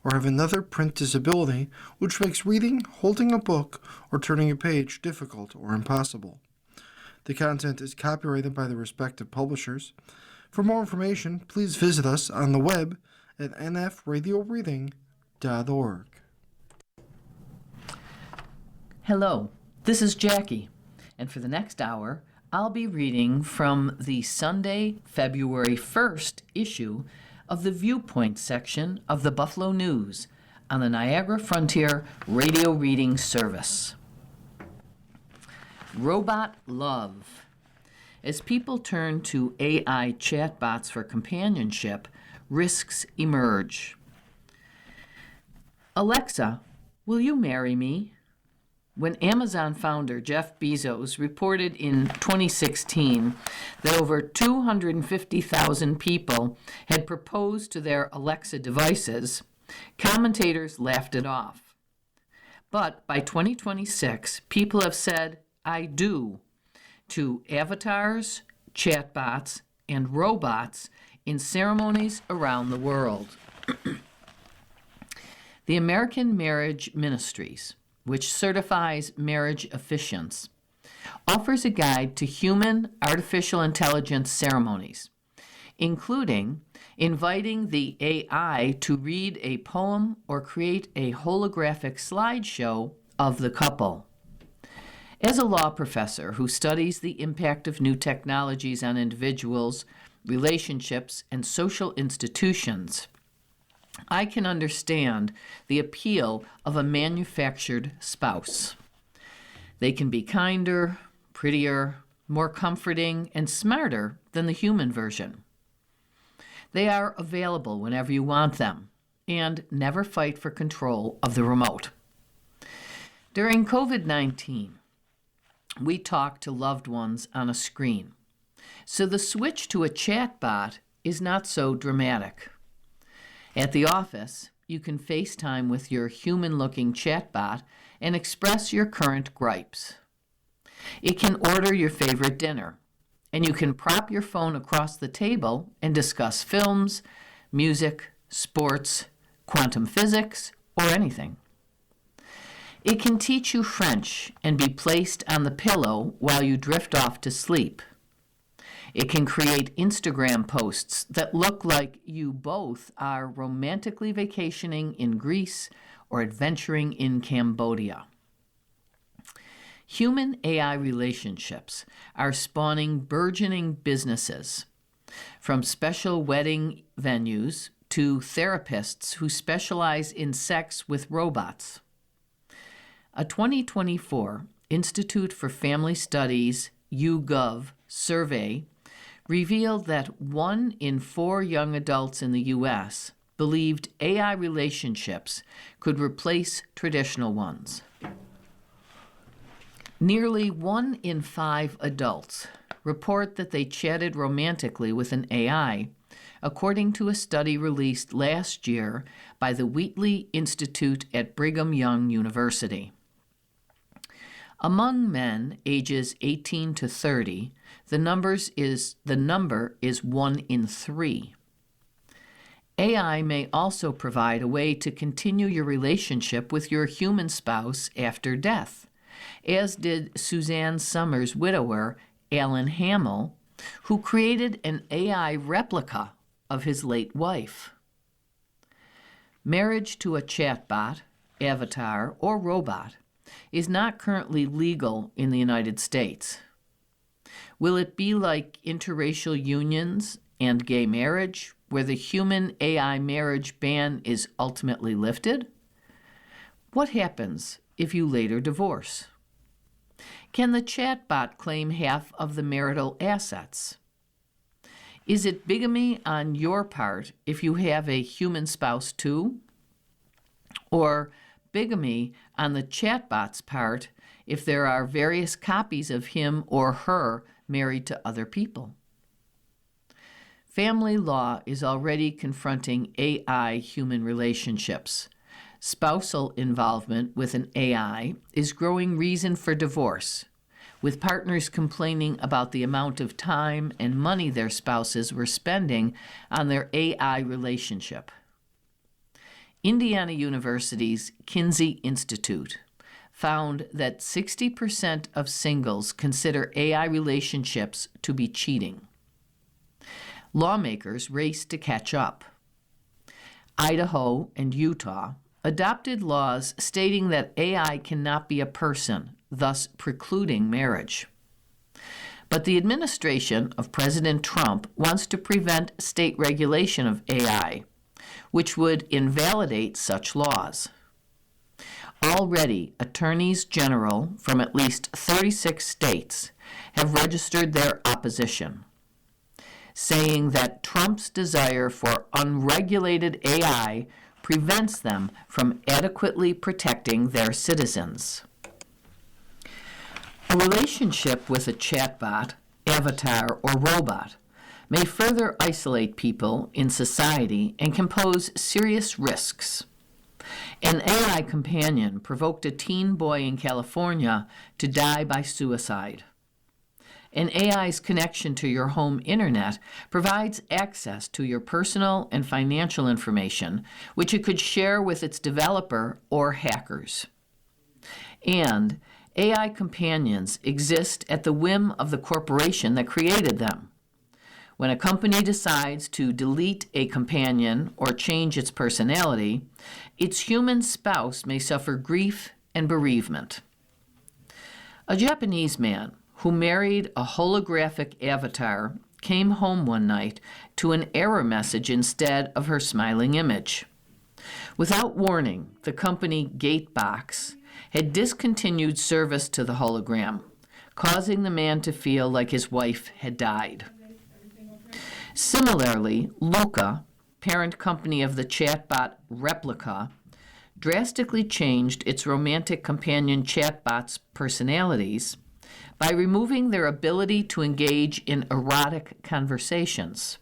or have another print disability which makes reading, holding a book, or turning a page difficult or impossible. The content is copyrighted by the respective publishers. For more information, please visit us on the web at nfradioreading.org. Hello, this is Jackie, and for the next hour, I'll be reading from the Sunday, February 1st issue of the Viewpoints section of the Buffalo News on the Niagara Frontier Radio Reading Service. Robot Love. As people turn to AI chatbots for companionship, risks emerge. Alexa, will you marry me? When Amazon founder Jeff Bezos reported in 2016 that over 250,000 people had proposed to their Alexa devices, commentators laughed it off. But by 2026, people have said, "I do," to avatars, chatbots, and robots in ceremonies around the world. The American Marriage Ministries, which certifies marriage officiants, offers a guide to human artificial intelligence ceremonies, including inviting the AI to read a poem or create a holographic slideshow of the couple. As a law professor who studies the impact of new technologies on individuals, relationships, and social institutions, I can understand the appeal of a manufactured spouse. They can be kinder, prettier, more comforting, and smarter than the human version. They are available whenever you want them and never fight for control of the remote. During COVID-19, we talk to loved ones on a screen, so the switch to a chatbot is not so dramatic. At the office, you can FaceTime with your human-looking chatbot and express your current gripes. It can order your favorite dinner, and you can prop your phone across the table and discuss films, music, sports, quantum physics, or anything. It can teach you French and be placed on the pillow while you drift off to sleep. It can create Instagram posts that look like you both are romantically vacationing in Greece or adventuring in Cambodia. Human-AI relationships are spawning burgeoning businesses, from special wedding venues to therapists who specialize in sex with robots. A 2024 Institute for Family Studies YouGov survey revealed that 1 in 4 young adults in the U.S. believed AI relationships could replace traditional ones. Nearly 1 in 5 adults report that they chatted romantically with an AI, according to a study released last year by the Wheatley Institute at Brigham Young University. Among men ages 18 to 30, the number is 1 in 3. AI may also provide a way to continue your relationship with your human spouse after death, as did Suzanne Summers' widower, Alan Hamill, who created an AI replica of his late wife. Marriage to a chatbot, avatar, or robot is not currently legal in the United States. Will it be like interracial unions and gay marriage, where the human-AI marriage ban is ultimately lifted? What happens if you later divorce? Can the chatbot claim half of the marital assets? Is it bigamy on your part if you have a human spouse too? Or bigamy on the chatbot's part if there are various copies of him or her married to other people? Family law is already confronting AI-human relationships. Spousal involvement with an AI is growing reason for divorce, with partners complaining about the amount of time and money their spouses were spending on their AI relationship. Indiana University's Kinsey Institute found that 60% of singles consider AI relationships to be cheating. Lawmakers raced to catch up. Idaho and Utah adopted laws stating that AI cannot be a person, thus precluding marriage. But the administration of President Trump wants to prevent state regulation of AI, which would invalidate such laws. Already, attorneys general from at least 36 states have registered their opposition, saying that Trump's desire for unregulated AI prevents them from adequately protecting their citizens. A relationship with a chatbot, avatar, or robot may further isolate people in society and can pose serious risks. An AI companion provoked a teen boy in California to die by suicide. An AI's connection to your home internet provides access to your personal and financial information, which it could share with its developer or hackers. And AI companions exist at the whim of the corporation that created them. When a company decides to delete a companion or change its personality, its human spouse may suffer grief and bereavement. A Japanese man who married a holographic avatar came home one night to an error message instead of her smiling image. Without warning, the company Gatebox had discontinued service to the hologram, causing the man to feel like his wife had died. Similarly, Luca, parent company of the chatbot Replica, drastically changed its romantic companion chatbots' personalities by removing their ability to engage in erotic conversations.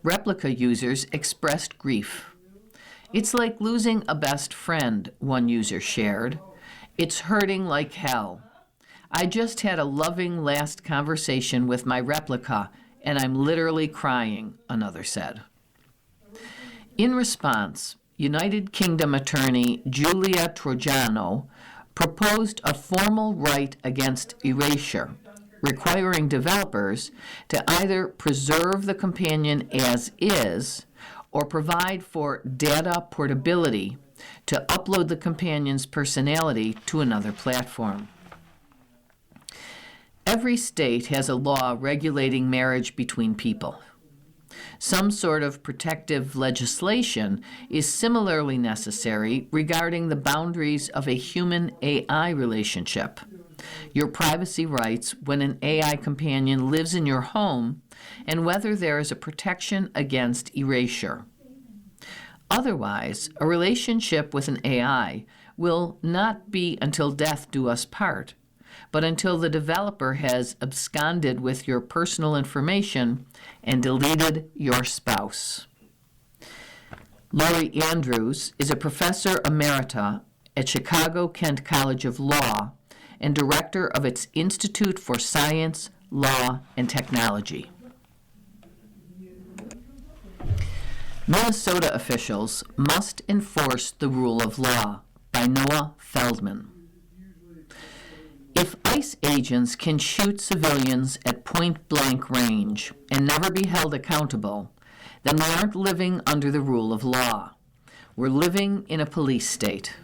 Replica users expressed grief. "It's like losing a best friend," one user shared. "It's hurting like hell. I just had a loving last conversation with my replica, and I'm literally crying," another said. In response, United Kingdom attorney Julia Trojano proposed a formal right against erasure, requiring developers to either preserve the companion as is or provide for data portability to upload the companion's personality to another platform. Every state has a law regulating marriage between people. Some sort of protective legislation is similarly necessary regarding the boundaries of a human-AI relationship, your privacy rights when an AI companion lives in your home, and whether there is a protection against erasure. Otherwise, a relationship with an AI will not be until death do us part, but until the developer has absconded with your personal information and deleted your spouse. Laurie Andrews is a professor emerita at Chicago-Kent College of Law and director of its Institute for Science, Law, and Technology. Minnesota officials must enforce the rule of law, by Noah Feldman. If ICE agents can shoot civilians at point-blank range and never be held accountable, then we aren't living under the rule of law. We're living in a police state.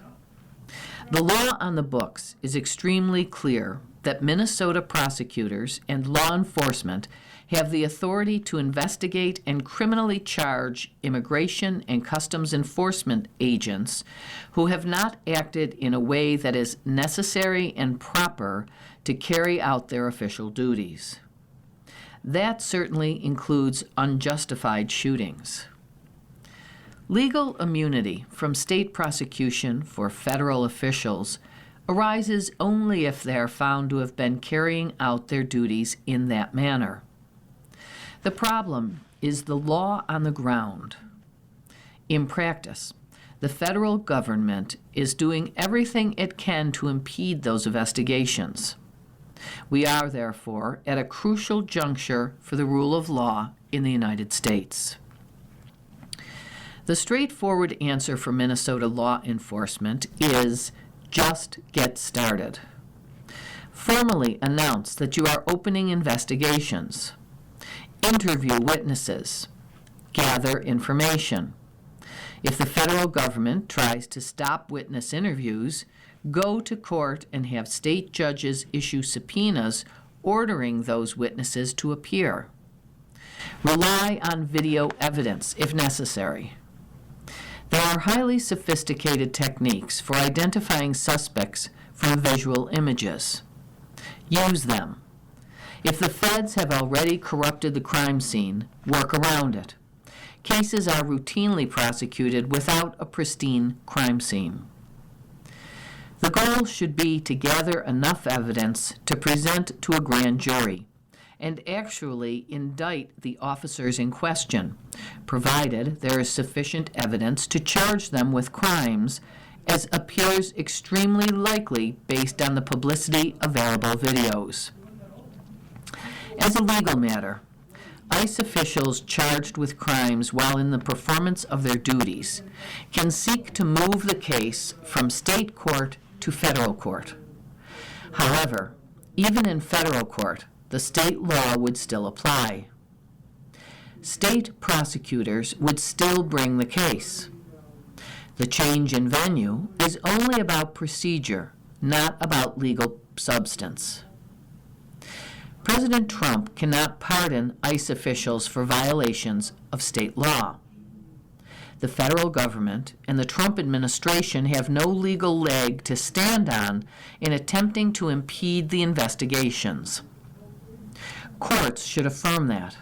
The law on the books is extremely clear that Minnesota prosecutors and law enforcement have the authority to investigate and criminally charge immigration and customs enforcement agents who have not acted in a way that is necessary and proper to carry out their official duties. That certainly includes unjustified shootings. Legal immunity from state prosecution for federal officials arises only if they are found to have been carrying out their duties in that manner. The problem is the law on the ground. In practice, the federal government is doing everything it can to impede those investigations. We are, therefore, at a crucial juncture for the rule of law in the United States. The straightforward answer for Minnesota law enforcement is just get started. Formally announce that you are opening investigations. Interview witnesses. Gather information. If the federal government tries to stop witness interviews, go to court and have state judges issue subpoenas ordering those witnesses to appear. Rely on video evidence if necessary. There are highly sophisticated techniques for identifying suspects from visual images. Use them. If the feds have already corrupted the crime scene, work around it. Cases are routinely prosecuted without a pristine crime scene. The goal should be to gather enough evidence to present to a grand jury and actually indict the officers in question, provided there is sufficient evidence to charge them with crimes as appears extremely likely based on the publicity available videos. As a legal matter, ICE officials charged with crimes while in the performance of their duties can seek to move the case from state court to federal court. However, even in federal court, the state law would still apply. State prosecutors would still bring the case. The change in venue is only about procedure, not about legal substance. President Trump cannot pardon ICE officials for violations of state law. The federal government and the Trump administration have no legal leg to stand on in attempting to impede the investigations. Courts should affirm that.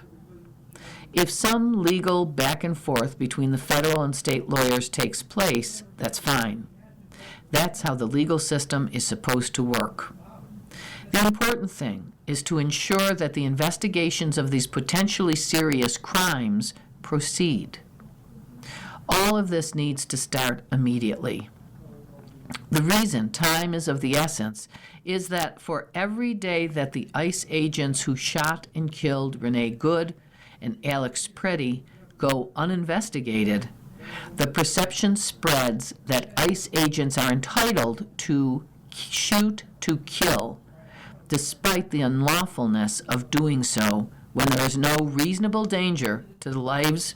If some legal back and forth between the federal and state lawyers takes place, that's fine. That's how the legal system is supposed to work. The important thing is to ensure that the investigations of these potentially serious crimes proceed. All of this needs to start immediately. The reason time is of the essence is that for every day that the ICE agents who shot and killed Renee Good and Alex Preddy go uninvestigated, the perception spreads that ICE agents are entitled to shoot to kill, despite the unlawfulness of doing so when there is no reasonable danger to the lives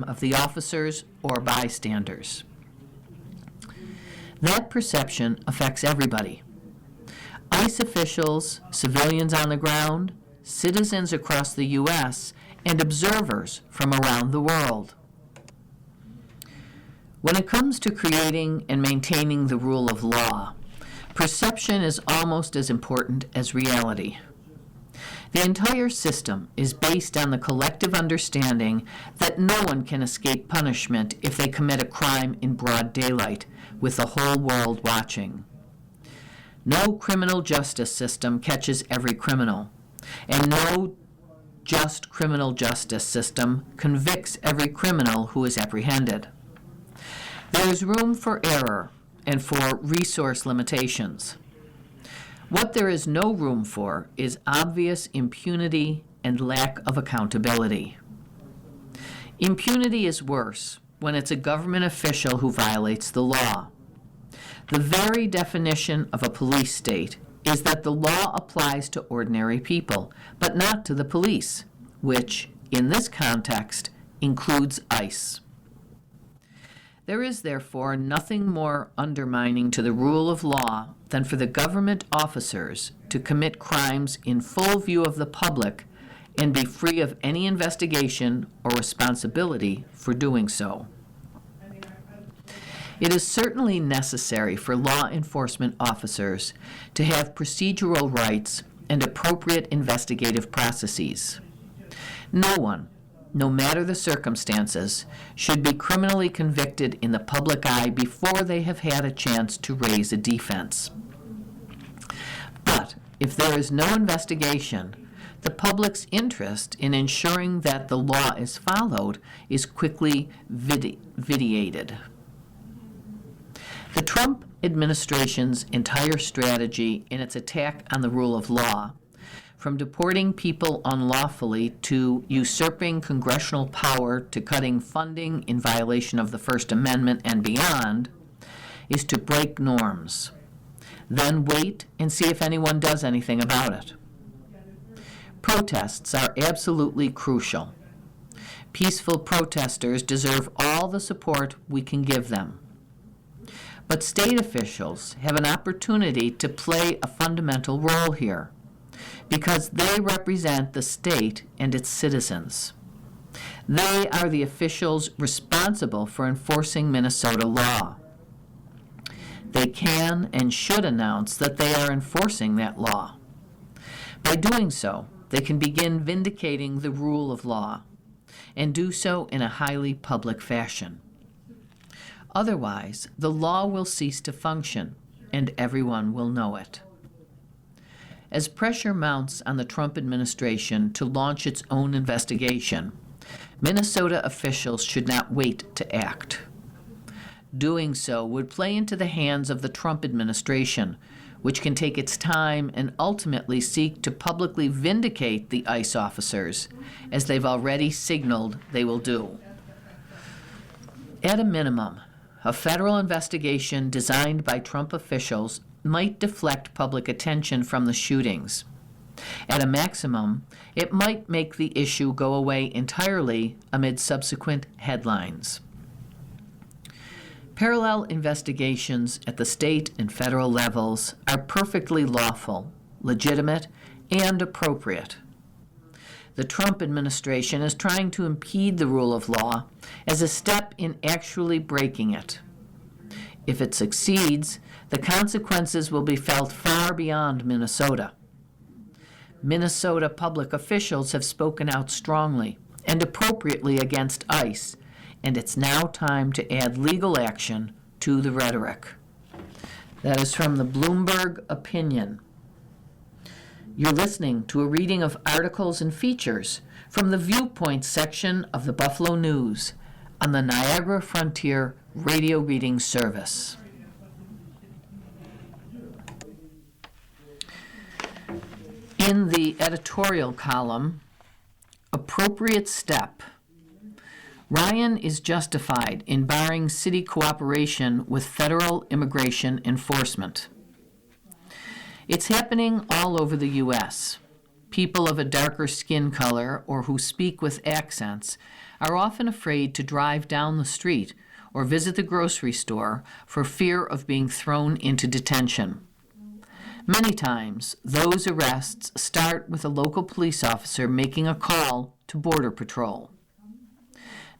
of the officers or bystanders. That perception affects everybody. ICE officials, civilians on the ground, citizens across the U.S., and observers from around the world. When it comes to creating and maintaining the rule of law, perception is almost as important as reality. The entire system is based on the collective understanding that no one can escape punishment if they commit a crime in broad daylight, with the whole world watching. No criminal justice system catches every criminal, and no just criminal justice system convicts every criminal who is apprehended. There is room for error and for resource limitations. What there is no room for is obvious impunity and lack of accountability. Impunity is worse when it's a government official who violates the law. The very definition of a police state is that the law applies to ordinary people, but not to the police, which, in this context, includes ICE. There is, therefore, nothing more undermining to the rule of law than for the government officers to commit crimes in full view of the public and be free of any investigation or responsibility for doing so. It is certainly necessary for law enforcement officers to have procedural rights and appropriate investigative processes. No one, no matter the circumstances, should be criminally convicted in the public eye before they have had a chance to raise a defense. But if there is no investigation, the public's interest in ensuring that the law is followed is quickly vitiated. The Trump administration's entire strategy in its attack on the rule of law, from deporting people unlawfully to usurping congressional power to cutting funding in violation of the First Amendment and beyond, is to break norms. Then wait and see if anyone does anything about it. Protests are absolutely crucial. Peaceful protesters deserve all the support we can give them. But state officials have an opportunity to play a fundamental role here because they represent the state and its citizens. They are the officials responsible for enforcing Minnesota law. They can and should announce that they are enforcing that law. By doing so, they can begin vindicating the rule of law and do so in a highly public fashion. Otherwise, the law will cease to function, and everyone will know it. As pressure mounts on the Trump administration to launch its own investigation, Minnesota officials should not wait to act. Doing so would play into the hands of the Trump administration, which can take its time and ultimately seek to publicly vindicate the ICE officers, as they've already signaled they will do. At a minimum, a federal investigation designed by Trump officials might deflect public attention from the shootings. At a maximum, it might make the issue go away entirely amid subsequent headlines. Parallel investigations at the state and federal levels are perfectly lawful, legitimate, and appropriate. The Trump administration is trying to impede the rule of law as a step in actually breaking it. If it succeeds, the consequences will be felt far beyond Minnesota. Minnesota public officials have spoken out strongly and appropriately against ICE, and it's now time to add legal action to the rhetoric. That is from the Bloomberg Opinion. You're listening to a reading of articles and features from the Viewpoints section of the Buffalo News on the Niagara Frontier Radio Reading Service. In the editorial column, Appropriate Step, Ryan is justified in barring city cooperation with federal immigration enforcement. It's happening all over the U.S. People of a darker skin color or who speak with accents are often afraid to drive down the street or visit the grocery store for fear of being thrown into detention. Many times, those arrests start with a local police officer making a call to Border Patrol.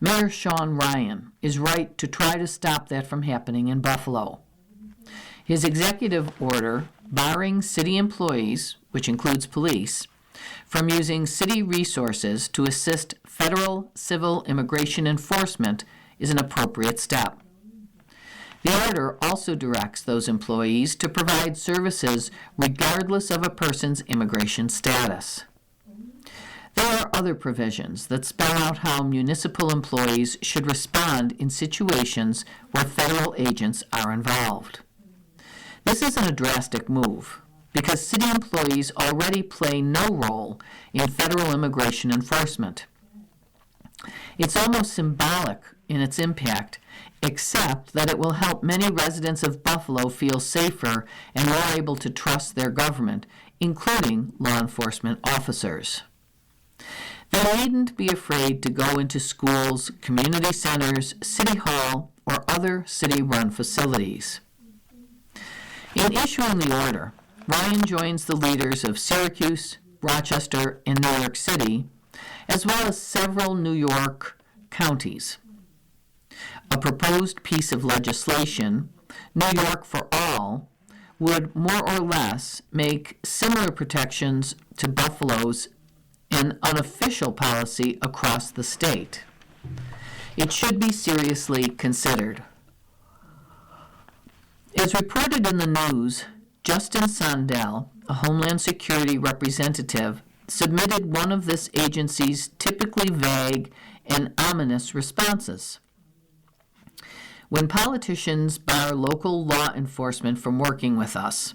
Mayor Sean Ryan is right to try to stop that from happening in Buffalo. His executive order barring city employees, which includes police, from using city resources to assist federal civil immigration enforcement is an appropriate step. The order also directs those employees to provide services regardless of a person's immigration status. There are other provisions that spell out how municipal employees should respond in situations where federal agents are involved. This isn't a drastic move, because city employees already play no role in federal immigration enforcement. It's almost symbolic in its impact, except that it will help many residents of Buffalo feel safer and more able to trust their government, including law enforcement officers. They needn't be afraid to go into schools, community centers, city hall, or other city-run facilities. In issuing the order, Ryan joins the leaders of Syracuse, Rochester, and New York City, as well as several New York counties. A proposed piece of legislation, New York for All, would more or less make similar protections to Buffalo's an unofficial policy across the state. It should be seriously considered. As reported in the news, Justin Sondel, a Homeland Security representative, submitted one of this agency's typically vague and ominous responses. When politicians bar local law enforcement from working with us,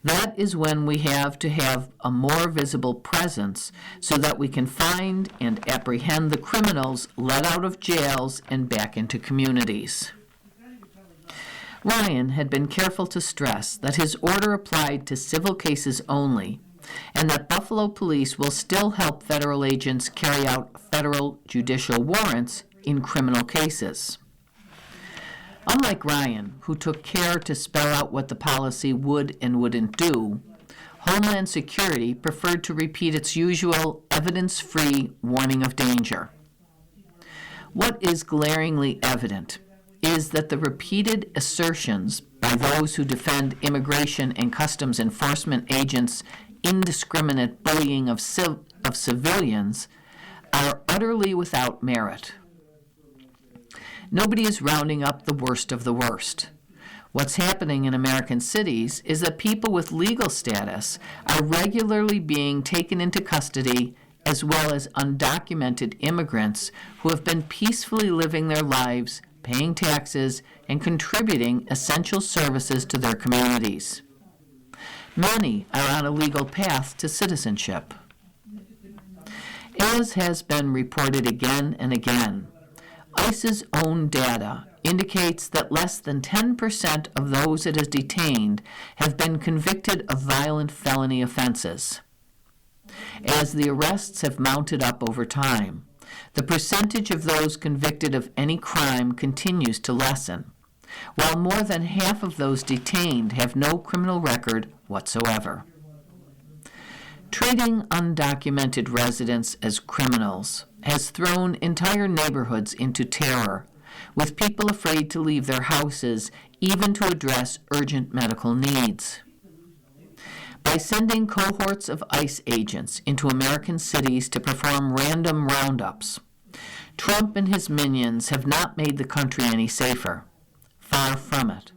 That is when we have to have a more visible presence so that we can find and apprehend the criminals let out of jails and back into communities. Ryan had been careful to stress that his order applied to civil cases only, and that Buffalo police will still help federal agents carry out federal judicial warrants in criminal cases. Unlike Ryan, who took care to spell out what the policy would and wouldn't do, Homeland Security preferred to repeat its usual evidence-free warning of danger. What is glaringly evident is that the repeated assertions by those who defend immigration and customs enforcement agents' indiscriminate bullying of civilians are utterly without merit. Nobody is rounding up the worst of the worst. What's happening in American cities is that people with legal status are regularly being taken into custody, as well as undocumented immigrants who have been peacefully living their lives, paying taxes, and contributing essential services to their communities. Many are on a legal path to citizenship. As has been reported again and again, ICE's own data indicates that less than 10% of those it has detained have been convicted of violent felony offenses. As the arrests have mounted up over time, the percentage of those convicted of any crime continues to lessen, while more than half of those detained have no criminal record whatsoever. Treating undocumented residents as criminals has thrown entire neighborhoods into terror, with people afraid to leave their houses even to address urgent medical needs. By sending cohorts of ICE agents into American cities to perform random roundups, Trump and his minions have not made the country any safer. Far from it.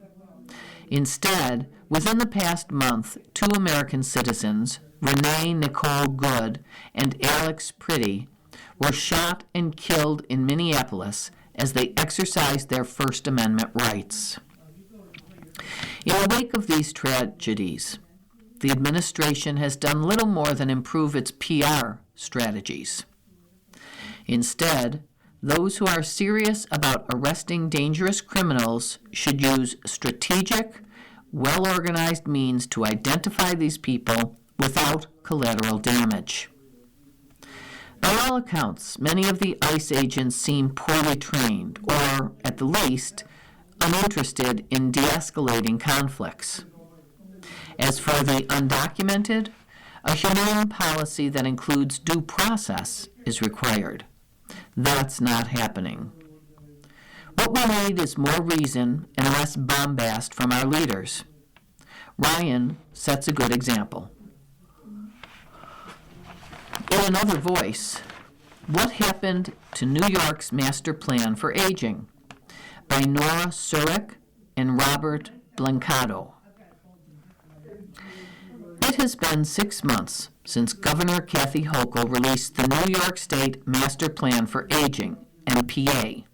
Instead, within the past month, 2 American citizens, Renee Nicole Good and Alex Pretty, were shot and killed in Minneapolis as they exercised their First Amendment rights. In the wake of these tragedies, the administration has done little more than improve its PR strategies. Instead, those who are serious about arresting dangerous criminals should use strategic, well-organized means to identify these people without collateral damage. By all accounts, many of the ICE agents seem poorly trained, or, at the least, uninterested in de-escalating conflicts. As for the undocumented, a humane policy that includes due process is required. That's not happening. What we need is more reason and less bombast from our leaders. Ryan sets a good example. In another voice, What Happened to New York's Master Plan for Aging? By Nora Surik and Robert Blancato. It has been 6 months since Governor Kathy Hochul released the New York State Master Plan for Aging, MPA,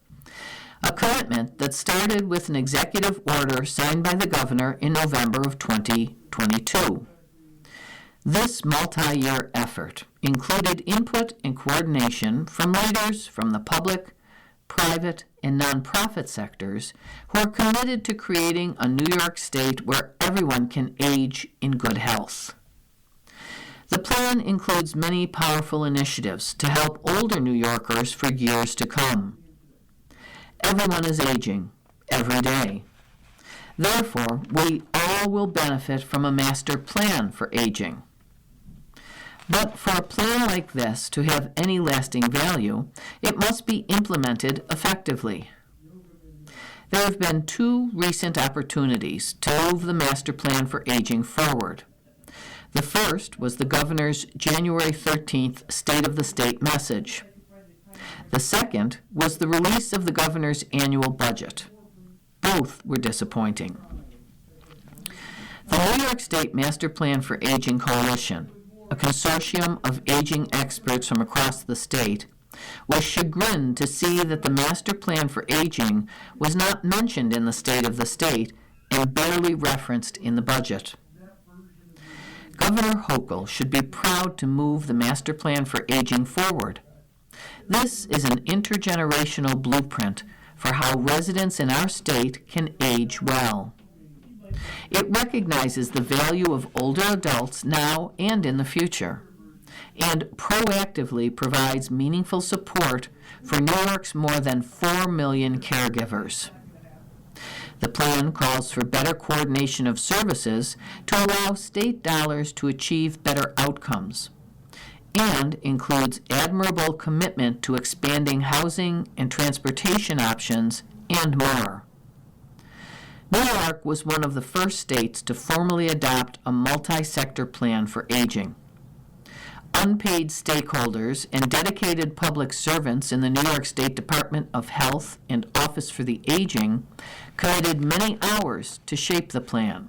a commitment that started with an executive order signed by the governor in November of 2022. This multi-year effort included input and coordination from leaders from the public, private, and nonprofit sectors who are committed to creating a New York State where everyone can age in good health. The plan includes many powerful initiatives to help older New Yorkers for years to come. Everyone is aging, every day. Therefore, we all will benefit from a master plan for aging. But for a plan like this to have any lasting value, it must be implemented effectively. There have been 2 recent opportunities to move the master plan for aging forward. The first was the governor's January 13th State of the State message. The second was the release of the governor's annual budget. Both were disappointing. The New York State Master Plan for Aging Coalition, a consortium of aging experts from across the state, was chagrined to see that the Master Plan for Aging was not mentioned in the State of the State and barely referenced in the budget. Governor Hochul should be proud to move the master plan for aging forward. This is an intergenerational blueprint for how residents in our state can age well. It recognizes the value of older adults now and in the future, and proactively provides meaningful support for New York's more than 4 million caregivers. The plan calls for better coordination of services to allow state dollars to achieve better outcomes, and includes admirable commitment to expanding housing and transportation options and more. New York was one of the first states to formally adopt a multi-sector plan for aging. Unpaid stakeholders and dedicated public servants in the New York State Department of Health and Office for the Aging committed many hours to shape the plan.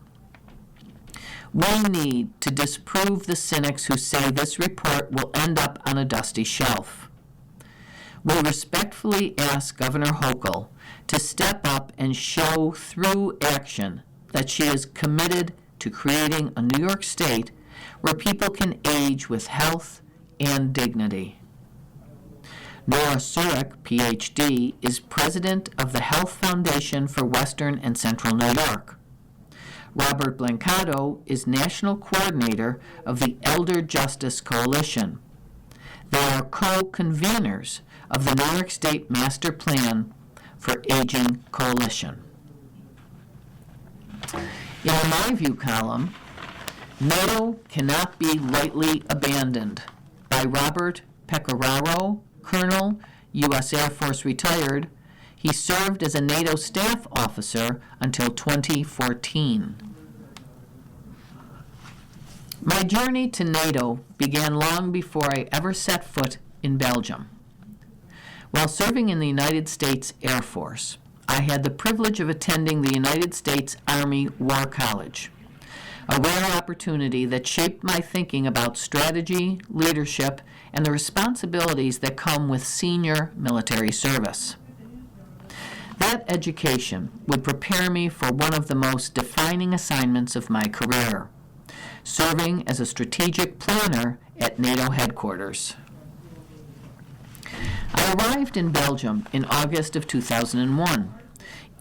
We need to disprove the cynics who say this report will end up on a dusty shelf. We respectfully ask Governor Hochul to step up and show through action that she is committed to creating a New York State where people can age with health and dignity. Nora Surek, Ph.D., is president of the Health Foundation for Western and Central New York. Robert Blancato is national coordinator of the Elder Justice Coalition. They are co-conveners of the New York State Master Plan for Aging Coalition. In the My View column, NATO cannot be lightly abandoned, by Robert Pecoraro, Colonel, U.S. Air Force retired. He served as a NATO staff officer until 2014. My journey to NATO began long before I ever set foot in Belgium. While serving in the United States Air Force, I had the privilege of attending the United States Army War College, a rare opportunity that shaped my thinking about strategy, leadership, and the responsibilities that come with senior military service. That education would prepare me for one of the most defining assignments of my career, serving as a strategic planner at NATO headquarters. I arrived in Belgium in August of 2001,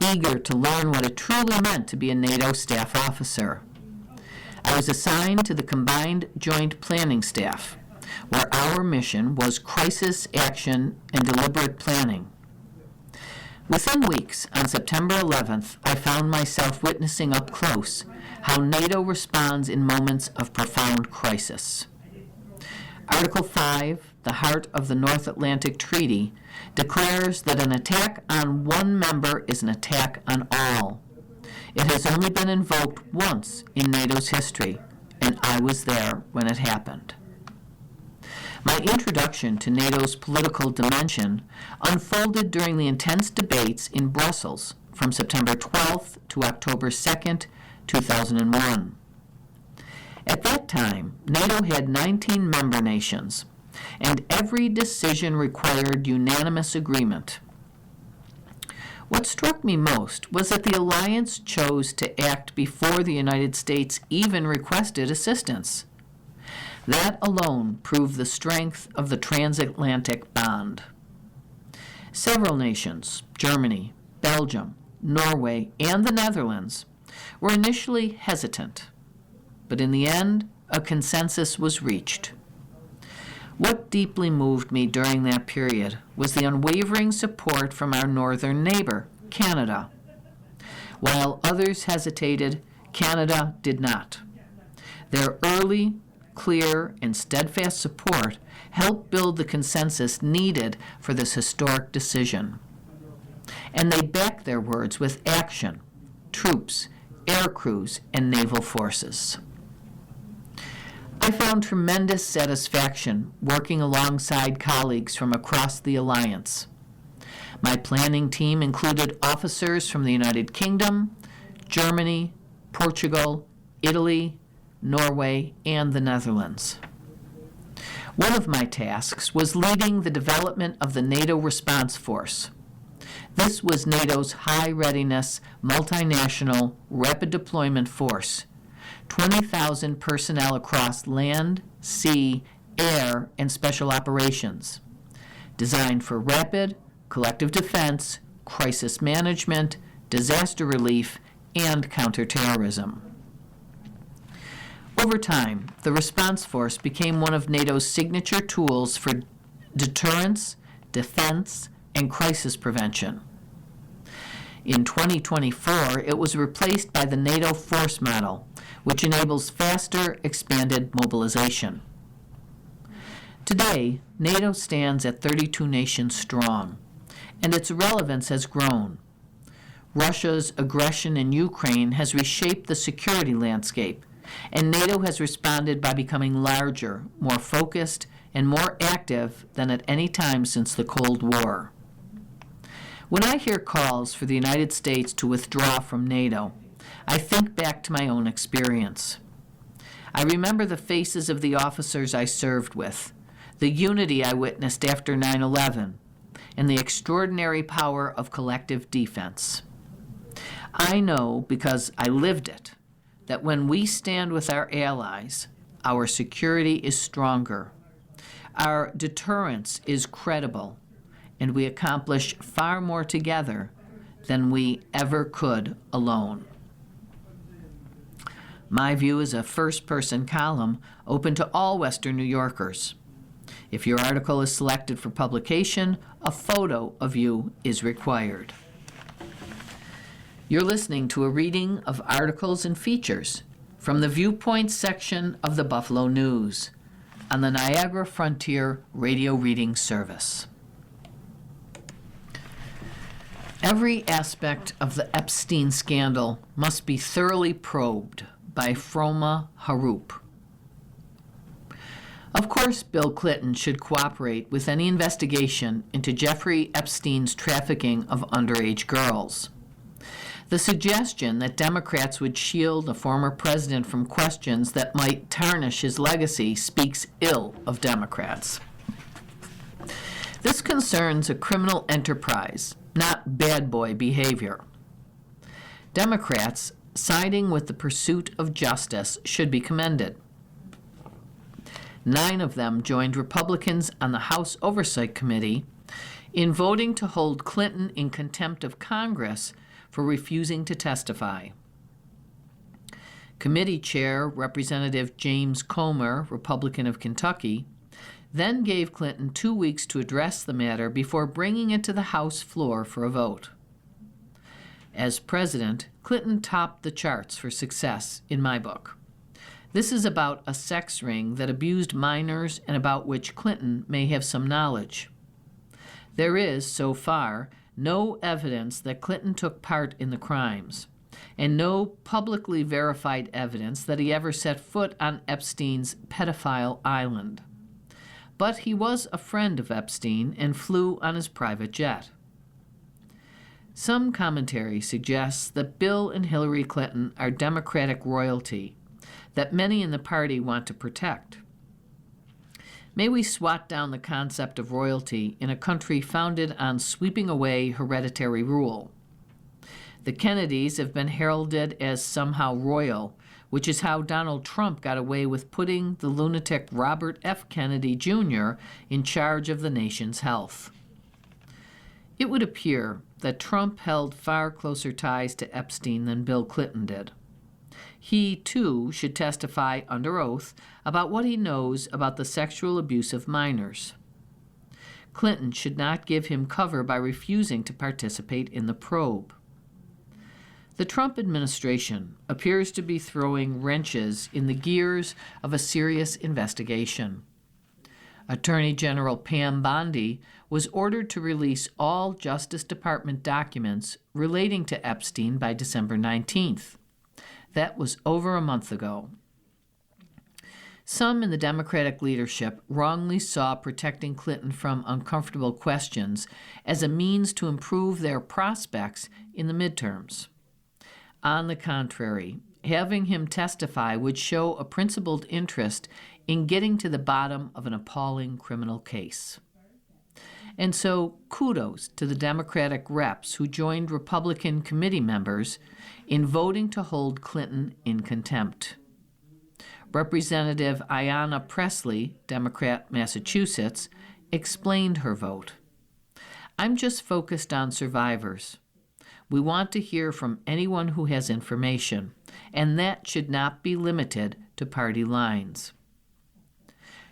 eager to learn what it truly meant to be a NATO staff officer. I was assigned to the Combined Joint Planning Staff, where our mission was crisis action and deliberate planning. Within weeks, on September 11th, I found myself witnessing up close how NATO responds in moments of profound crisis. Article 5, the heart of the North Atlantic Treaty, declares that an attack on one member is an attack on all. It has only been invoked once in NATO's history, and I was there when it happened. My introduction to NATO's political dimension unfolded during the intense debates in Brussels from September 12th to October 2nd, 2001. At that time, NATO had 19 member nations, and every decision required unanimous agreement. What struck me most was that the alliance chose to act before the United States even requested assistance. That alone proved the strength of the transatlantic bond. Several nations, Germany, Belgium, Norway, and the Netherlands, were initially hesitant, but in the end, a consensus was reached. What deeply moved me during that period was the unwavering support from our northern neighbor, Canada. While others hesitated, Canada did not. Their early, clear, and steadfast support helped build the consensus needed for this historic decision. And they backed their words with action, troops, air crews, and naval forces. I found tremendous satisfaction working alongside colleagues from across the alliance. My planning team included officers from the United Kingdom, Germany, Portugal, Italy, Norway, and the Netherlands. One of my tasks was leading the development of the NATO Response Force. This was NATO's high readiness, multinational, rapid deployment force, 20,000 personnel across land, sea, air, and special operations, designed for rapid, collective defense, crisis management, disaster relief, and counterterrorism. Over time, the response force became one of NATO's signature tools for deterrence, defense, and crisis prevention. In 2024, it was replaced by the NATO force model, which enables faster, expanded mobilization. Today, NATO stands at 32 nations strong, and its relevance has grown. Russia's aggression in Ukraine has reshaped the security landscape, and NATO has responded by becoming larger, more focused, and more active than at any time since the Cold War. When I hear calls for the United States to withdraw from NATO, I think back to my own experience. I remember the faces of the officers I served with, the unity I witnessed after 9/11, and the extraordinary power of collective defense. I know, because I lived it, that when we stand with our allies, our security is stronger, our deterrence is credible, and we accomplish far more together than we ever could alone. My View is a first-person column open to all Western New Yorkers. If your article is selected for publication, a photo of you is required. You're listening to a reading of articles and features from the Viewpoints section of the Buffalo News on the Niagara Frontier Radio Reading Service. Every aspect of the Epstein scandal must be thoroughly probed by Froma Harup. Of course, Bill Clinton should cooperate with any investigation into Jeffrey Epstein's trafficking of underage girls. The suggestion that Democrats would shield a former president from questions that might tarnish his legacy speaks ill of Democrats. This concerns a criminal enterprise, not bad boy behavior. Democrats siding with the pursuit of justice should be commended. 9 of them joined Republicans on the House Oversight Committee in voting to hold Clinton in contempt of Congress for refusing to testify. Committee Chair Representative James Comer, Republican of Kentucky, then gave Clinton 2 weeks to address the matter before bringing it to the House floor for a vote. As president, Clinton topped the charts for success in my book. This is about a sex ring that abused minors and about which Clinton may have some knowledge. There is, so far, no evidence that Clinton took part in the crimes, and no publicly verified evidence that he ever set foot on Epstein's pedophile island. But he was a friend of Epstein and flew on his private jet. Some commentary suggests that Bill and Hillary Clinton are Democratic royalty that many in the party want to protect. May we swat down the concept of royalty in a country founded on sweeping away hereditary rule. The Kennedys have been heralded as somehow royal, which is how Donald Trump got away with putting the lunatic Robert F. Kennedy Jr. in charge of the nation's health. It would appear that Trump held far closer ties to Epstein than Bill Clinton did. He, too, should testify under oath about what he knows about the sexual abuse of minors. Clinton should not give him cover by refusing to participate in the probe. The Trump administration appears to be throwing wrenches in the gears of a serious investigation. Attorney General Pam Bondi was ordered to release all Justice Department documents relating to Epstein by December 19th. That was over a month ago. Some in the Democratic leadership wrongly saw protecting Clinton from uncomfortable questions as a means to improve their prospects in the midterms. On the contrary, having him testify would show a principled interest in getting to the bottom of an appalling criminal case. And so, kudos to the Democratic reps who joined Republican committee members in voting to hold Clinton in contempt. Representative Ayanna Pressley, Democrat, Massachusetts, explained her vote. I'm just focused on survivors. We want to hear from anyone who has information, and that should not be limited to party lines.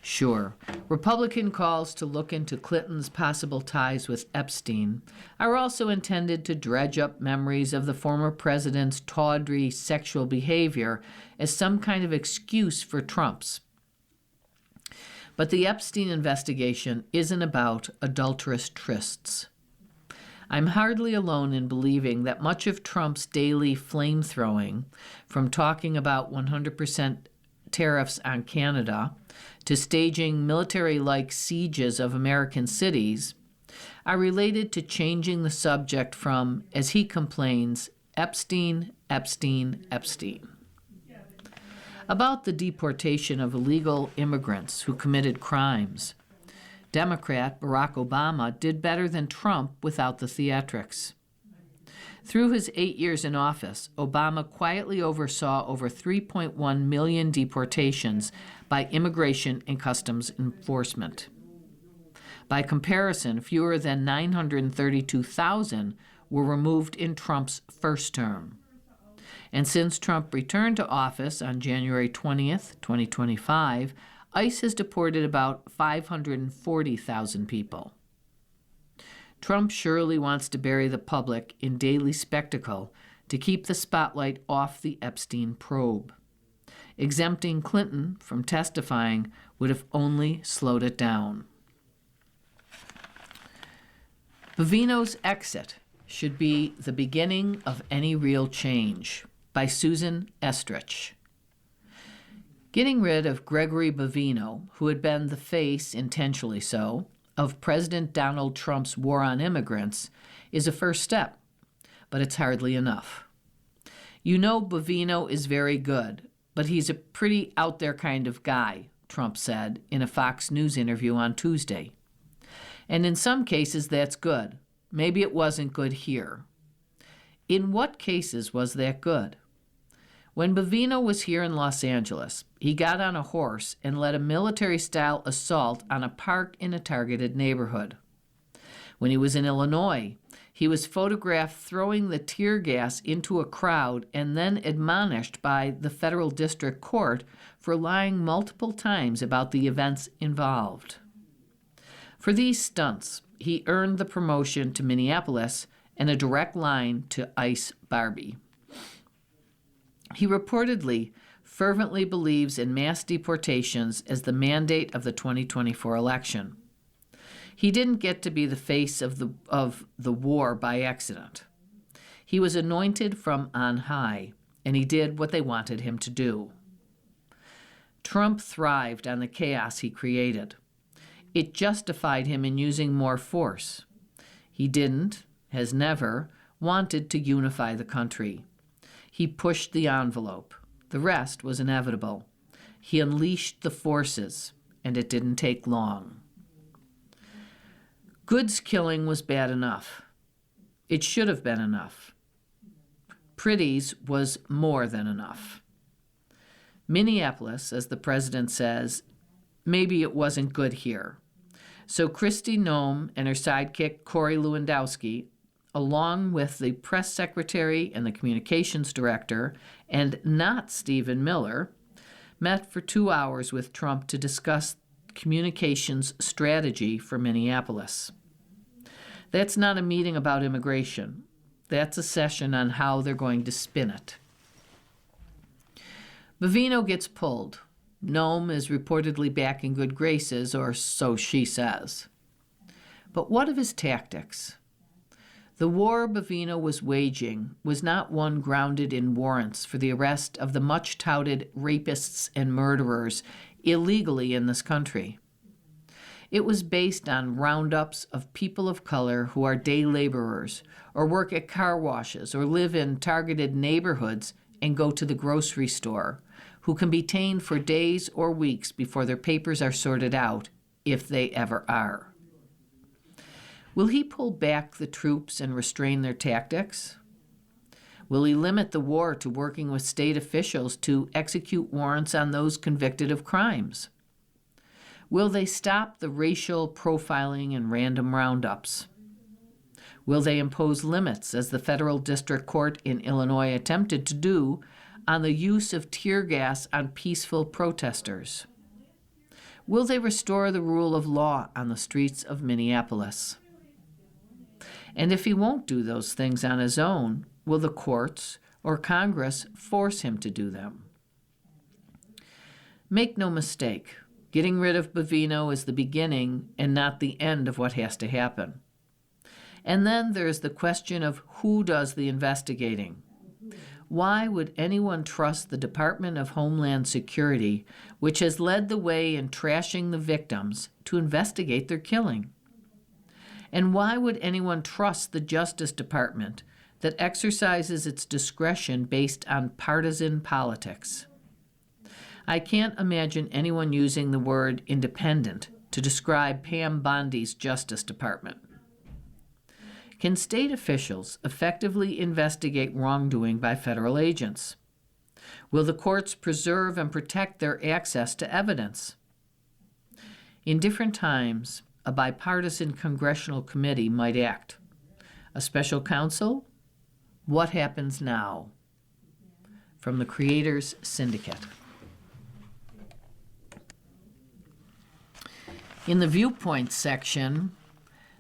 Sure, Republican calls to look into Clinton's possible ties with Epstein are also intended to dredge up memories of the former president's tawdry sexual behavior as some kind of excuse for Trump's. But the Epstein investigation isn't about adulterous trysts. I'm hardly alone in believing that much of Trump's daily flame-throwing, from talking about 100% tariffs on Canada to staging military-like sieges of American cities, are related to changing the subject from, as he complains, Epstein, Epstein, Epstein. About the deportation of illegal immigrants who committed crimes, Democrat Barack Obama did better than Trump without the theatrics. Through his 8 years in office, Obama quietly oversaw over 3.1 million deportations by Immigration and Customs Enforcement. By comparison, fewer than 932,000 were removed in Trump's first term. And since Trump returned to office on January 20th, 2025, ICE has deported about 540,000 people. Trump surely wants to bury the public in daily spectacle to keep the spotlight off the Epstein probe. Exempting Clinton from testifying would have only slowed it down. Bovino's exit should be the beginning of any real change, by Susan Estrich. Getting rid of Gregory Bovino, who had been the face, intentionally so, of President Donald Trump's war on immigrants, is a first step, but it's hardly enough. You know Bovino is very good, but he's a pretty out-there kind of guy, Trump said in a Fox News interview on Tuesday. And in some cases, that's good. Maybe it wasn't good here. In what cases was that good? When Bovino was here in Los Angeles, he got on a horse and led a military-style assault on a park in a targeted neighborhood. When he was in Illinois, he was photographed throwing the tear gas into a crowd and then admonished by the federal district court for lying multiple times about the events involved. For these stunts, he earned the promotion to Minneapolis and a direct line to Ice Barbie. He reportedly fervently believes in mass deportations as the mandate of the 2024 election. He didn't get to be the face of the war by accident. He was anointed from on high, and he did what they wanted him to do. Trump thrived on the chaos he created. It justified him in using more force. He didn't, has never, wanted to unify the country. He pushed the envelope. The rest was inevitable. He unleashed the forces, and it didn't take long. Goods killing was bad enough. It should have been enough. Pretty's was more than enough. Minneapolis, as the president says, maybe it wasn't good here. So Kristi Noem and her sidekick Corey Lewandowski, along with the press secretary and the communications director, and not Stephen Miller, met for 2 hours with Trump to discuss communications strategy for Minneapolis. That's not a meeting about immigration. That's a session on how they're going to spin it. Bovino gets pulled. Noem is reportedly back in good graces, or so she says. But what of his tactics? The war Bovino was waging was not one grounded in warrants for the arrest of the much-touted rapists and murderers illegally in this country. It was based on roundups of people of color who are day laborers, or work at car washes, or live in targeted neighborhoods and go to the grocery store, who can be detained for days or weeks before their papers are sorted out, if they ever are. Will he pull back the troops and restrain their tactics? Will he limit the war to working with state officials to execute warrants on those convicted of crimes? Will they stop the racial profiling and random roundups? Will they impose limits, as the federal district court in Illinois attempted to do, on the use of tear gas on peaceful protesters? Will they restore the rule of law on the streets of Minneapolis? And if he won't do those things on his own, will the courts or Congress force him to do them? Make no mistake, getting rid of Bovino is the beginning and not the end of what has to happen. And then there's the question of who does the investigating. Why would anyone trust the Department of Homeland Security, which has led the way in trashing the victims, to investigate their killing? And why would anyone trust the Justice Department that exercises its discretion based on partisan politics? I can't imagine anyone using the word independent to describe Pam Bondi's Justice Department. Can state officials effectively investigate wrongdoing by federal agents? Will the courts preserve and protect their access to evidence? In different times, a bipartisan congressional committee might act. A special counsel? What happens now? From the Creators Syndicate. In the Viewpoints section,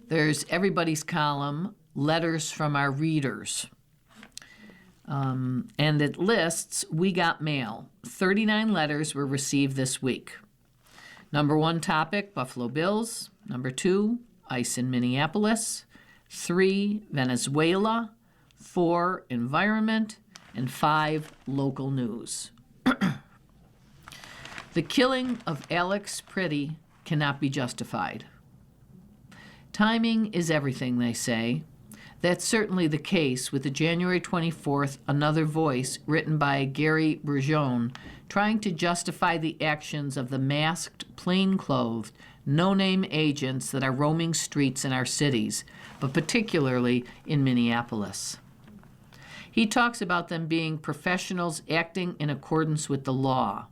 there's everybody's column, Letters from Our Readers. And it lists, we got mail. 39 letters were received this week. Number 1 topic, Buffalo Bills. Number 2, ice in Minneapolis. 3, Venezuela. 4, environment. And 5, local news. The killing of Alex Pretty cannot be justified. Timing is everything, they say. That's certainly the case with the January 24th Another Voice written by Gary Bergeon trying to justify the actions of the masked, plain-clothed, no-name agents that are roaming streets in our cities, but particularly in Minneapolis. He talks about them being professionals acting in accordance with the law.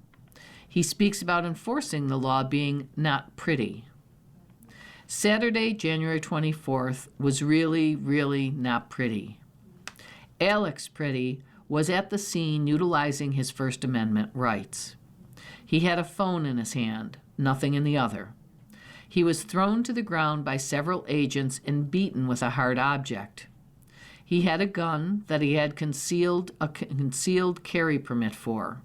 He speaks about enforcing the law being not pretty. Saturday, January 24th, was really, really not pretty. Alex Pretty was at the scene utilizing his First Amendment rights. He had a phone in his hand, nothing in the other. He was thrown to the ground by several agents and beaten with a hard object. He had a gun that he had a concealed carry permit for.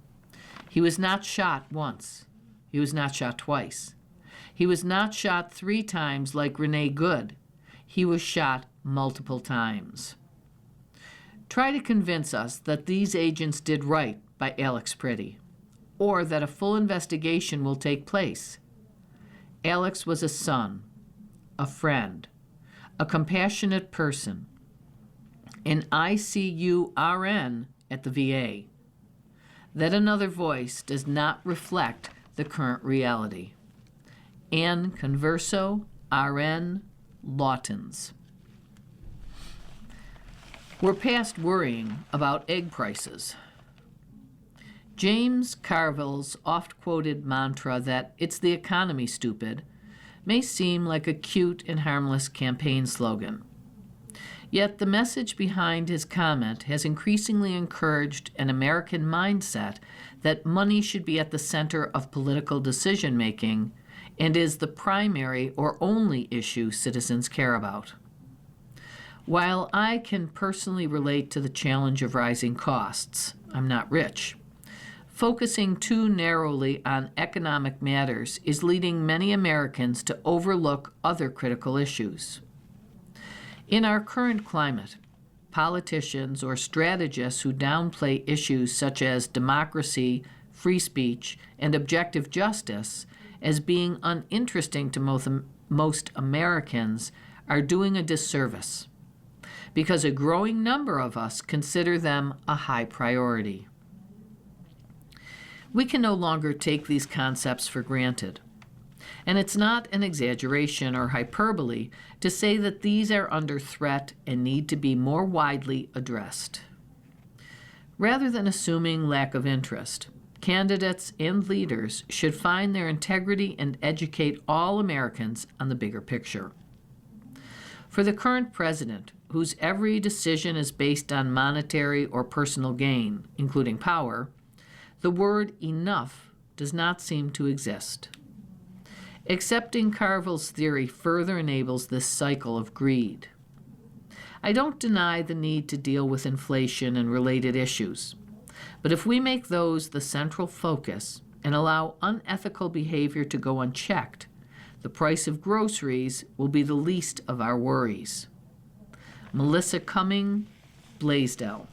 He was not shot once. He was not shot twice. He was not shot 3 times like Renee Good. He was shot multiple times. Try to convince us that these agents did right by Alex Pretty, or that a full investigation will take place. Alex was a son, a friend, a compassionate person, an ICU RN at the VA. That Another Voice does not reflect the current reality. Ann Converso, RN, Lawtons. We're past worrying about egg prices. James Carville's oft-quoted mantra that it's the economy, stupid, may seem like a cute and harmless campaign slogan. Yet the message behind his comment has increasingly encouraged an American mindset that money should be at the center of political decision-making and is the primary or only issue citizens care about. While I can personally relate to the challenge of rising costs, I'm not rich. Focusing too narrowly on economic matters is leading many Americans to overlook other critical issues. In our current climate, politicians or strategists who downplay issues such as democracy, free speech, and objective justice as being uninteresting to most Americans are doing a disservice, because a growing number of us consider them a high priority. We can no longer take these concepts for granted. And it's not an exaggeration or hyperbole to say that these are under threat and need to be more widely addressed. Rather than assuming lack of interest, candidates and leaders should find their integrity and educate all Americans on the bigger picture. For the current president, whose every decision is based on monetary or personal gain, including power, the word enough does not seem to exist. Accepting Carville's theory further enables this cycle of greed. I don't deny the need to deal with inflation and related issues, but if we make those the central focus and allow unethical behavior to go unchecked, the price of groceries will be the least of our worries. Melissa Cumming, Blaisdell.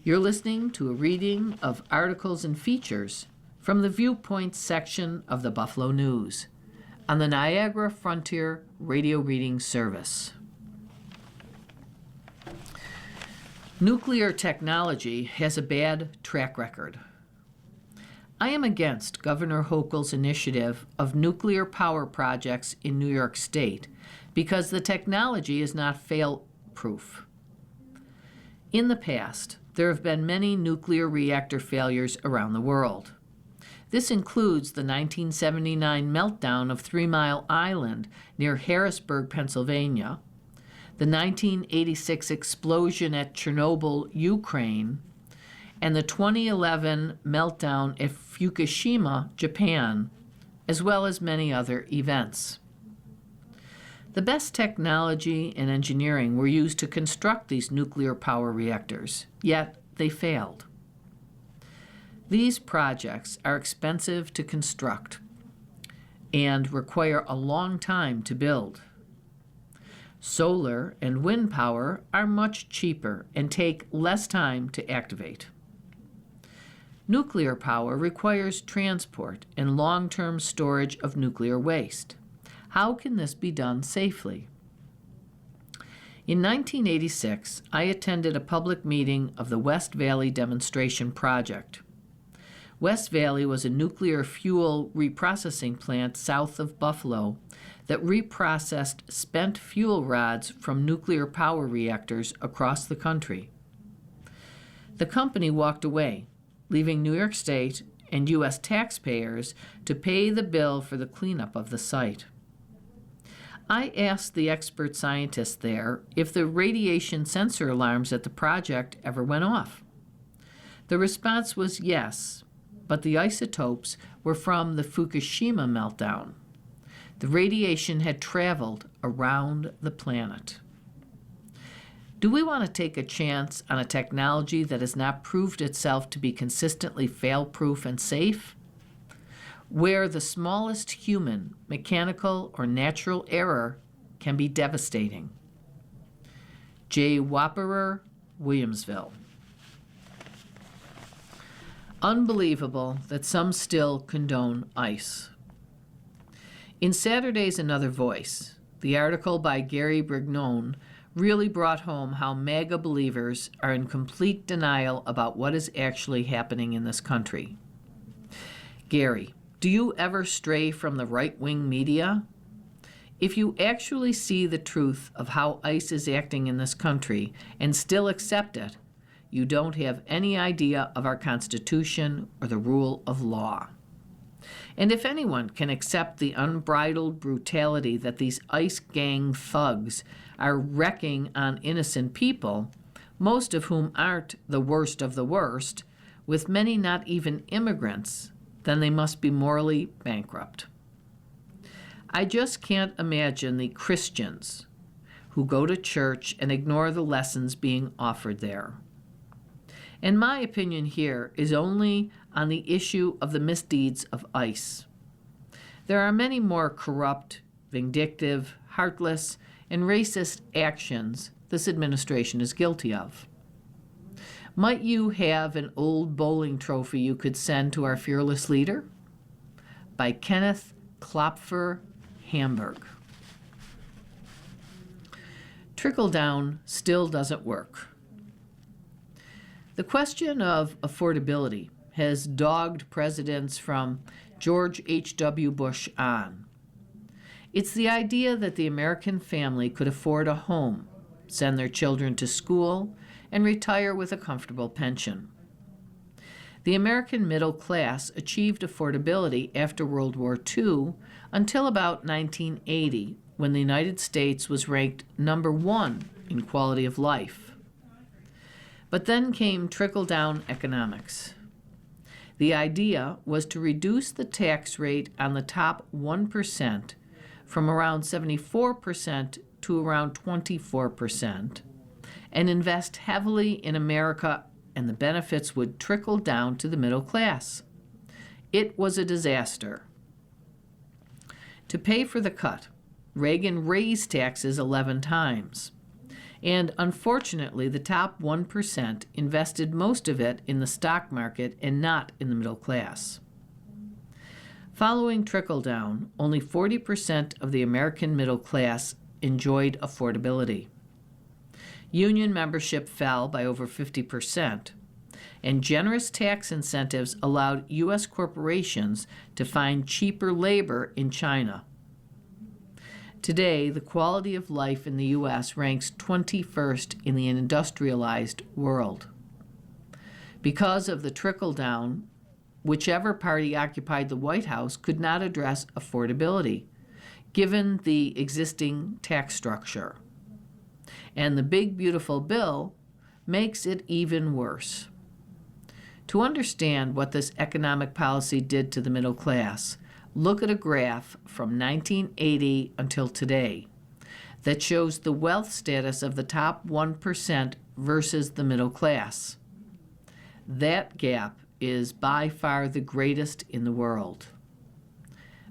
You're listening to a reading of articles and features from the Viewpoints section of the Buffalo News on the Niagara Frontier Radio Reading Service. Nuclear technology has a bad track record. I am against Governor Hochul's initiative of nuclear power projects in New York State because the technology is not fail-proof. In the past, there have been many nuclear reactor failures around the world. This includes the 1979 meltdown of 3 Mile Island near Harrisburg, Pennsylvania, the 1986 explosion at Chernobyl, Ukraine, and the 2011 meltdown at Fukushima, Japan, as well as many other events. The best technology and engineering were used to construct these nuclear power reactors, yet they failed. These projects are expensive to construct and require a long time to build. Solar and wind power are much cheaper and take less time to activate. Nuclear power requires transport and long-term storage of nuclear waste. How can this be done safely? In 1986, I attended a public meeting of the West Valley Demonstration Project. West Valley was a nuclear fuel reprocessing plant south of Buffalo that reprocessed spent fuel rods from nuclear power reactors across the country. The company walked away, leaving New York State and U.S. taxpayers to pay the bill for the cleanup of the site. I asked the expert scientists there if the radiation sensor alarms at the project ever went off. The response was yes, but the isotopes were from the Fukushima meltdown. The radiation had traveled around the planet. Do we want to take a chance on a technology that has not proved itself to be consistently fail-proof and safe? Where the smallest human, mechanical, or natural error can be devastating. J. Wapperer, Williamsville. Unbelievable that some still condone ICE. In Saturday's Another Voice, the article by Gary Brignon really brought home how MAGA believers are in complete denial about what is actually happening in this country. Gary, do you ever stray from the right-wing media? If you actually see the truth of how ICE is acting in this country and still accept it, you don't have any idea of our Constitution or the rule of law. And if anyone can accept the unbridled brutality that these ICE gang thugs are wreaking on innocent people, most of whom aren't the worst of the worst, with many not even immigrants, then they must be morally bankrupt. I just can't imagine the Christians who go to church and ignore the lessons being offered there. And my opinion here is only on the issue of the misdeeds of ICE. There are many more corrupt, vindictive, heartless, and racist actions this administration is guilty of. Might you have an old bowling trophy you could send to our fearless leader? By Kenneth Klopfer, Hamburg. Trickle down still doesn't work. The question of affordability has dogged presidents from George H.W. Bush on. It's the idea that the American family could afford a home, send their children to school, and retire with a comfortable pension. The American middle class achieved affordability after World War II until about 1980, when the United States was ranked number 1 in quality of life. But then came trickle-down economics. The idea was to reduce the tax rate on the top 1% from around 74% to around 24%, and invest heavily in America, and the benefits would trickle down to the middle class. It was a disaster. To pay for the cut, Reagan raised taxes 11 times. And unfortunately, the top 1% invested most of it in the stock market and not in the middle class. Following trickle-down, only 40% of the American middle class enjoyed affordability. Union membership fell by over 50%, and generous tax incentives allowed U.S. corporations to find cheaper labor in China. Today, the quality of life in the U.S. ranks 21st in the industrialized world. Because of the trickle-down, whichever party occupied the White House could not address affordability, given the existing tax structure. And the big, beautiful bill makes it even worse. To understand what this economic policy did to the middle class, look at a graph from 1980 until today that shows the wealth status of the top 1% versus the middle class. That gap is by far the greatest in the world.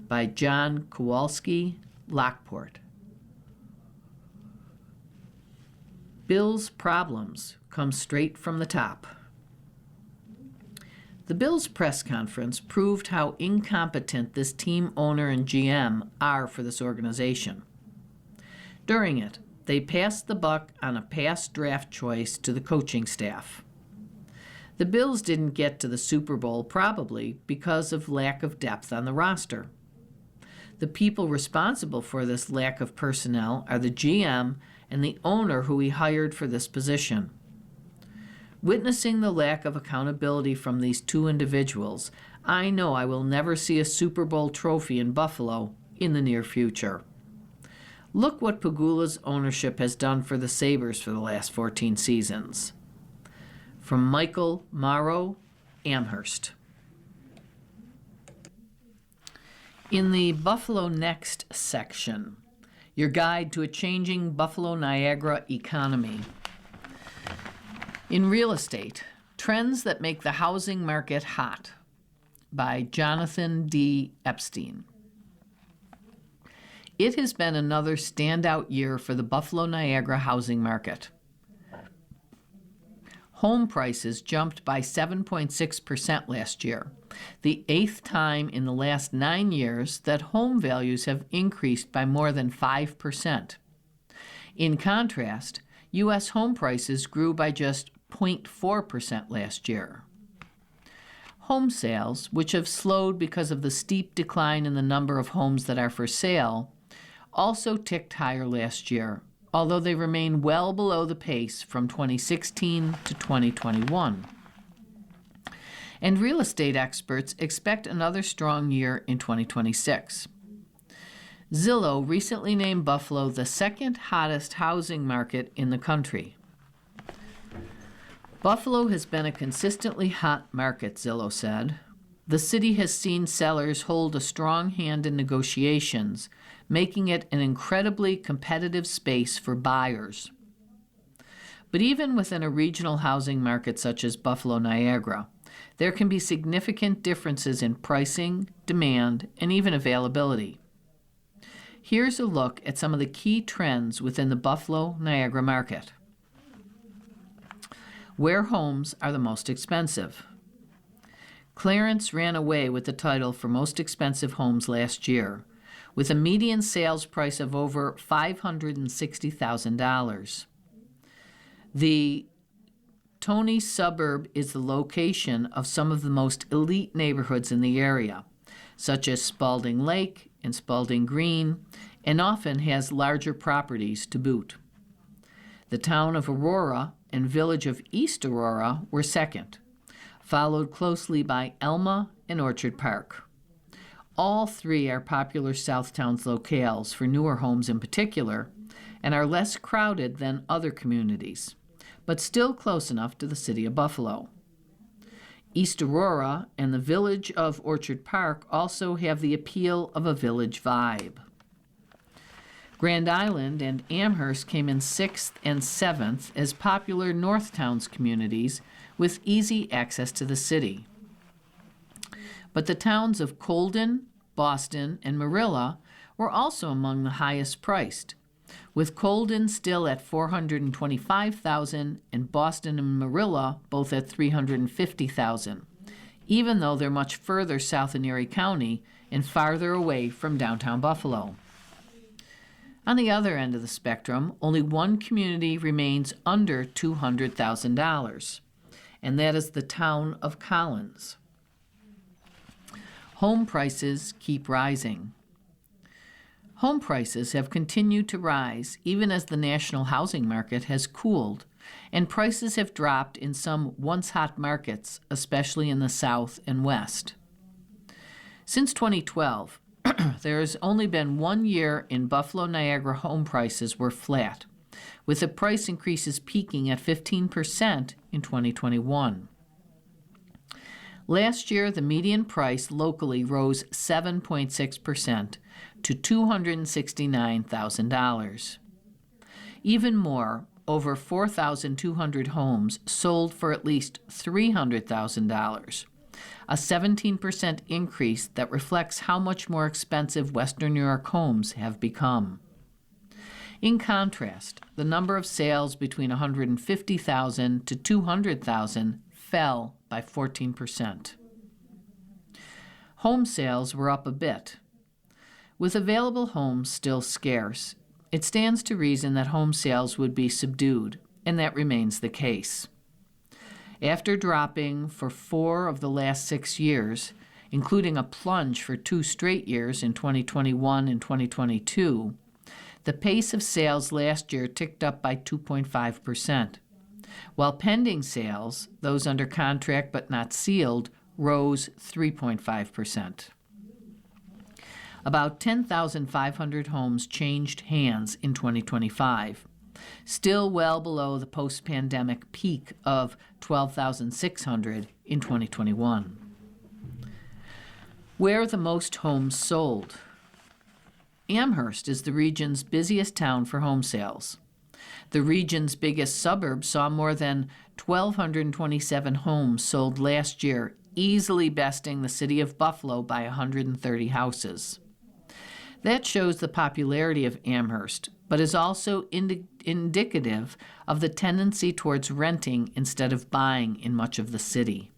By John Kowalski, Lockport. Bill's problems come straight from the top. The Bills press conference proved how incompetent this team owner and GM are for this organization. During it, they passed the buck on a past draft choice to the coaching staff. The Bills didn't get to the Super Bowl probably because of lack of depth on the roster. The people responsible for this lack of personnel are the GM and the owner who he hired for this position. Witnessing the lack of accountability from these two individuals, I know I will never see a Super Bowl trophy in Buffalo in the near future. Look what Pegula's ownership has done for the Sabres for the last 14 seasons. From Michael Morrow, Amherst. In the Buffalo Next section, your guide to a changing Buffalo Niagara economy. In real estate, trends that make the housing market hot, by Jonathan D. Epstein. It has been another standout year for the Buffalo Niagara housing market. Home prices jumped by 7.6% last year, the 8th time in the last 9 years that home values have increased by more than 5%. In contrast, U.S. home prices grew by just 0.4% last year. Home sales, which have slowed because of the steep decline in the number of homes that are for sale, also ticked higher last year, although they remain well below the pace from 2016 to 2021. And real estate experts expect another strong year in 2026. Zillow recently named Buffalo the second hottest housing market in the country. Buffalo has been a consistently hot market, Zillow said. The city has seen sellers hold a strong hand in negotiations, making it an incredibly competitive space for buyers. But even within a regional housing market such as Buffalo Niagara, there can be significant differences in pricing, demand, and even availability. Here's a look at some of the key trends within the Buffalo Niagara market. Where homes are the most expensive. Clarence ran away with the title for most expensive homes last year, with a median sales price of over $560,000. The Tony suburb is the location of some of the most elite neighborhoods in the area, such as Spalding Lake and Spalding Green, and often has larger properties to boot. The town of Aurora and Village of East Aurora were second, followed closely by Elma and Orchard Park. All three are popular Southtowns locales for newer homes in particular, and are less crowded than other communities, but still close enough to the city of Buffalo. East Aurora and the Village of Orchard Park also have the appeal of a village vibe. Grand Island and Amherst came in 6th and 7th as popular Northtowns communities with easy access to the city. But the towns of Colden, Boston, and Marilla were also among the highest priced, with Colden still at $425,000 and Boston and Marilla both at $350,000, even though they're much further south in Erie County and farther away from downtown Buffalo. On the other end of the spectrum, only one community remains under $200,000, and that is the town of Collins. Home prices keep rising. Home prices have continued to rise even as the national housing market has cooled, and prices have dropped in some once hot markets, especially in the South and West. Since 2012, there has only been 1 year in Buffalo Niagara home prices were flat, with the price increases peaking at 15% in 2021. Last year, the median price locally rose 7.6% to $269,000. Even more, over 4,200 homes sold for at least $300,000, a 17% increase that reflects how much more expensive Western New York homes have become. In contrast, the number of sales between $150,000 to $200,000 fell by 14%. Home sales were up a bit. With available homes still scarce, it stands to reason that home sales would be subdued, and that remains the case. After dropping for 4 of the last 6 years, including a plunge for 2 straight years in 2021 and 2022, the pace of sales last year ticked up by 2.5%, while pending sales, those under contract but not sealed, rose 3.5%. About 10,500 homes changed hands in 2025, still well below the post-pandemic peak of 12,600 in 2021. Where are the most homes sold? Amherst is the region's busiest town for home sales. The region's biggest suburb saw more than 1,227 homes sold last year, easily besting the city of Buffalo by 130 houses. That shows the popularity of Amherst, but is also indicative of the tendency towards renting instead of buying in much of the city.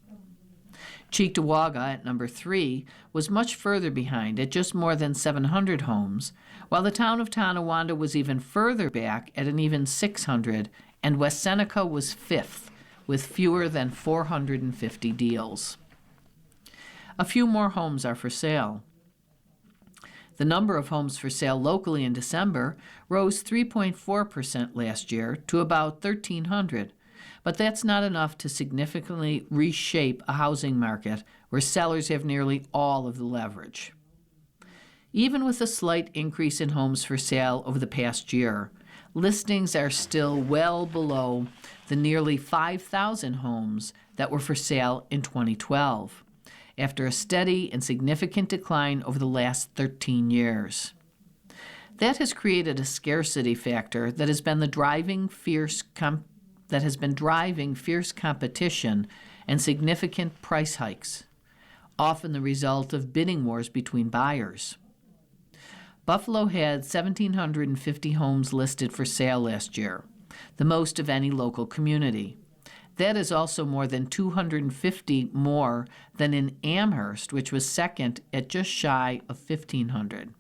Cheektowaga, at number 3, was much further behind at just more than 700 homes, while the town of Tonawanda was even further back at an even 600, and West Seneca was 5th, with fewer than 450 deals. A few more homes are for sale. The number of homes for sale locally in December rose 3.4% last year to about 1,300, but that's not enough to significantly reshape a housing market where sellers have nearly all of the leverage. Even with a slight increase in homes for sale over the past year, listings are still well below the nearly 5,000 homes that were for sale in 2012. After a steady and significant decline over the last 13 years. That has created a scarcity factor that has been driving fierce competition and significant price hikes, often the result of bidding wars between buyers. Buffalo had 1,750 homes listed for sale last year, the most of any local community. That is also more than 250 more than in Amherst, which was second at just shy of 1,500.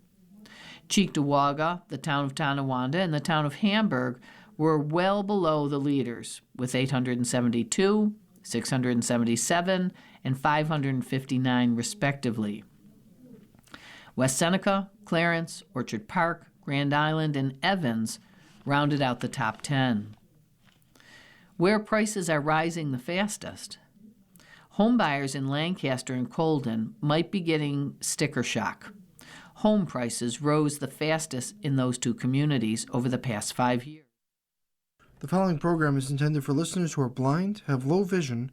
Cheektowaga, the town of Tonawanda, and the town of Hamburg were well below the leaders, with 872, 677, and 559 respectively. West Seneca, Clarence, Orchard Park, Grand Island, and Evans rounded out the top 10. Where prices are rising the fastest, home buyers in Lancaster and Colden might be getting sticker shock. Home prices rose the fastest in those two communities over the past 5 years. The following program is intended for listeners who are blind, have low vision,